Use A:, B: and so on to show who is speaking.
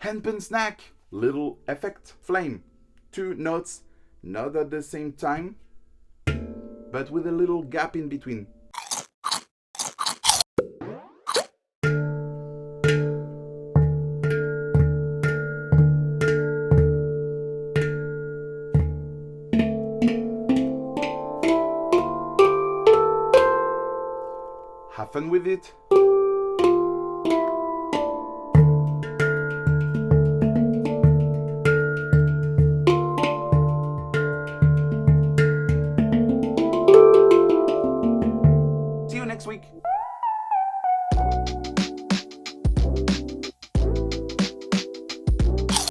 A: Handpan Snack, little effect, Flame. 2 notes, not at the same time, but with a little gap in between. Have fun with it.